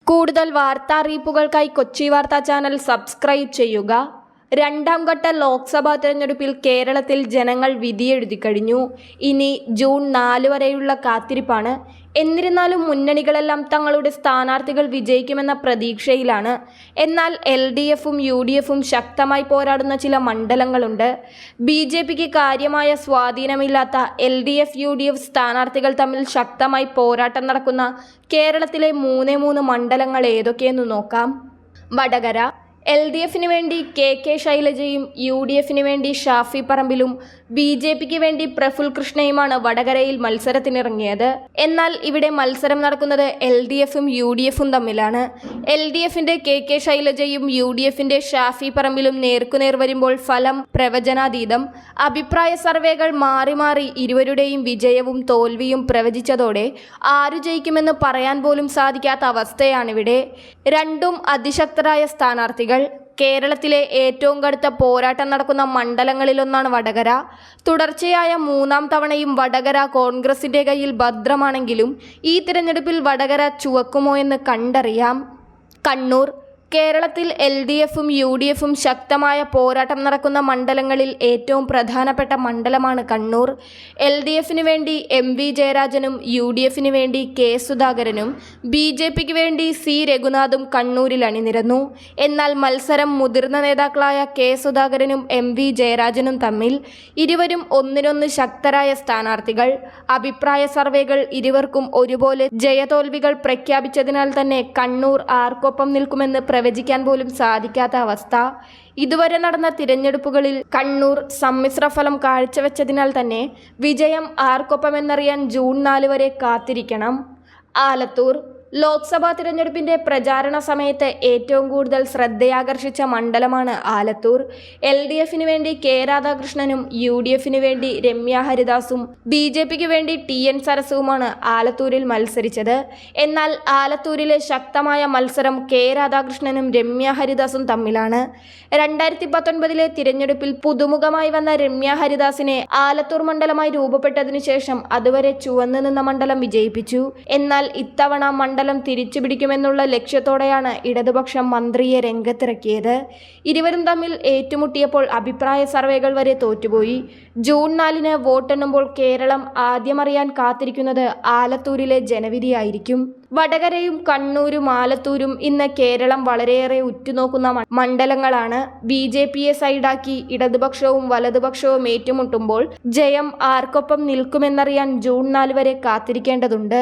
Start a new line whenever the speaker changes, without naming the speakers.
കൂടുതൽ വാർത്താ അറിയിപ്പുകൾക്കായി കൊച്ചി വാർത്താ ചാനൽ സബ്സ്ക്രൈബ് ചെയ്യുക. രണ്ടാം ഘട്ട ലോക്സഭാ തെരഞ്ഞെടുപ്പിൽ കേരളത്തിൽ ജനങ്ങൾ വിധിയെഴുതി കഴിഞ്ഞു. ഇനി ജൂൺ 4 വരെയുള്ള കാത്തിരിപ്പാണ്. എന്നിരുന്നാലും മുന്നണികളെല്ലാം തങ്ങളുടെ സ്ഥാനാർത്ഥികൾ വിജയിക്കുമെന്ന പ്രതീക്ഷയിലാണ്. എന്നാൽ LDFും UDFും ശക്തമായി പോരാടുന്ന ചില മണ്ഡലങ്ങളുണ്ട്. BJPക്ക് കാര്യമായ സ്വാധീനമില്ലാത്ത LDF UDF സ്ഥാനാർത്ഥികൾ തമ്മിൽ ശക്തമായി പോരാട്ടം നടക്കുന്ന കേരളത്തിലെ 3 മണ്ഡലങ്ങൾ ഏതൊക്കെയെന്ന് നോക്കാം. വടകര. LDFിന് വേണ്ടി KK ശൈലജയും UDFിന് വേണ്ടി ഷാഫി പറമ്പിലും BJPക്ക് വേണ്ടി പ്രഫുൽ കൃഷ്ണയുമാണ് വടകരയിൽ മത്സരത്തിനിറങ്ങിയത്. എന്നാൽ ഇവിടെ മത്സരം നടക്കുന്നത് LDFും UDFും തമ്മിലാണ്. LDFിന്റെ KK ശൈലജയും UDFിന്റെ ഷാഫി പറമ്പിലും നേർക്കുനേർ വരുമ്പോൾ ഫലം പ്രവചനാതീതം. അഭിപ്രായ സർവേകൾ മാറി മാറി ഇരുവരുടെയും വിജയവും തോൽവിയും പ്രവചിച്ചതോടെ ആരു ജയിക്കുമെന്ന് പറയാൻ പോലും സാധിക്കാത്ത അവസ്ഥയാണിവിടെ. രണ്ടും അതിശക്തരായ സ്ഥാനാർത്ഥികൾ. കേരളത്തിലെ ഏറ്റവും കടുത്ത പോരാട്ടം നടക്കുന്ന മണ്ഡലങ്ങളിലൊന്നാണ് വടകര. തുടർച്ചയായ 3ാം തവണയും വടകര കോൺഗ്രസിന്റെ കയ്യിൽ ഭദ്രമാണെങ്കിലും ഈ തിരഞ്ഞെടുപ്പിൽ വടകര ചുവക്കുമോ എന്ന് കണ്ടറിയാം. കണ്ണൂർ. കേരളത്തിൽ LDFും UDFും ശക്തമായ പോരാട്ടം നടക്കുന്ന മണ്ഡലങ്ങളിൽ ഏറ്റവും പ്രധാനപ്പെട്ട മണ്ഡലമാണ് കണ്ണൂർ. LDFിന് വേണ്ടി MV ജയരാജനും UDFിന് വേണ്ടി K സുധാകരനും BJPക്ക് വേണ്ടി C രഘുനാഥും കണ്ണൂരിൽ അണിനിരന്നു. എന്നാൽ മത്സരം മുതിർന്ന നേതാക്കളായ K സുധാകരനും MV ജയരാജനും തമ്മിൽ. ഇരുവരും ഒന്നിനൊന്ന് ശക്തരായ സ്ഥാനാർത്ഥികൾ. അഭിപ്രായ സർവേകൾ ഇരുവർക്കും ഒരുപോലെ ജയതോൽവികൾ പ്രഖ്യാപിച്ചതിനാൽ തന്നെ കണ്ണൂർ ആർക്കൊപ്പം നിൽക്കുമെന്ന് പ്രവചിക്കാൻ പോലും സാധിക്കാത്ത അവസ്ഥ. ഇതുവരെ നടന്ന തിരഞ്ഞെടുപ്പുകളിൽ കണ്ണൂർ സമ്മിശ്ര ഫലം കാഴ്ചവെച്ചതിനാൽ തന്നെ വിജയം ആർക്കൊപ്പമെന്നറിയാൻ ജൂൺ 4 വരെ കാത്തിരിക്കണം. ആലത്തൂർ. ലോക്സഭാ തിരഞ്ഞെടുപ്പിന്റെ പ്രചാരണ സമയത്ത് ഏറ്റവും കൂടുതൽ ശ്രദ്ധയാകർഷിച്ച മണ്ഡലമാണ് ആലത്തൂർ. LDFിന് വേണ്ടി K രാധാകൃഷ്ണനും UDFിന് വേണ്ടി രമ്യ ഹരിദാസും BJPക്ക് വേണ്ടി TN സരസുവുമാണ് ആലത്തൂരിൽ മത്സരിച്ചത്. എന്നാൽ ആലത്തൂരിലെ ശക്തമായ മത്സരം K രാധാകൃഷ്ണനും രമ്യ ഹരിദാസും തമ്മിലാണ്. 2019 തിരഞ്ഞെടുപ്പിൽ പുതുമുഖമായി വന്ന രമ്യ ഹരിദാസിനെ ആലത്തൂർ മണ്ഡലമായി രൂപപ്പെട്ടതിനു ശേഷം അതുവരെ ചുവന്നു നിന്ന മണ്ഡലം വിജയിപ്പിച്ചു. എന്നാൽ ഇത്തവണ മണ്ഡലം തിരിച്ചുപിടിക്കുമെന്നുള്ള ലക്ഷ്യത്തോടെയാണ് ഇടതുപക്ഷം മന്ത്രിയെ രംഗത്തിറക്കിയത്. ഇരുവരും തമ്മിൽ ഏറ്റുമുട്ടിയപ്പോൾ അഭിപ്രായ സർവേകൾ വരെ തോറ്റുപോയി. ജൂൺ 4 വോട്ടെണ്ണുമ്പോൾ കേരളം ആദ്യമറിയാൻ കാത്തിരിക്കുന്നത് ആലത്തൂരിലെ ജനവിധിയായിരിക്കും. വടകരയും കണ്ണൂരും ആലത്തൂരും ഇന്ന് കേരളം വളരെയേറെ ഉറ്റുനോക്കുന്ന മണ്ഡലങ്ങളാണ്. BJPയെ സൈഡാക്കി ഇടതുപക്ഷവും വലതുപക്ഷവും ഏറ്റുമുട്ടുമ്പോൾ ജയം ആർക്കൊപ്പം നിൽക്കുമെന്നറിയാൻ ജൂൺ 4 വരെ കാത്തിരിക്കേണ്ടതുണ്ട്.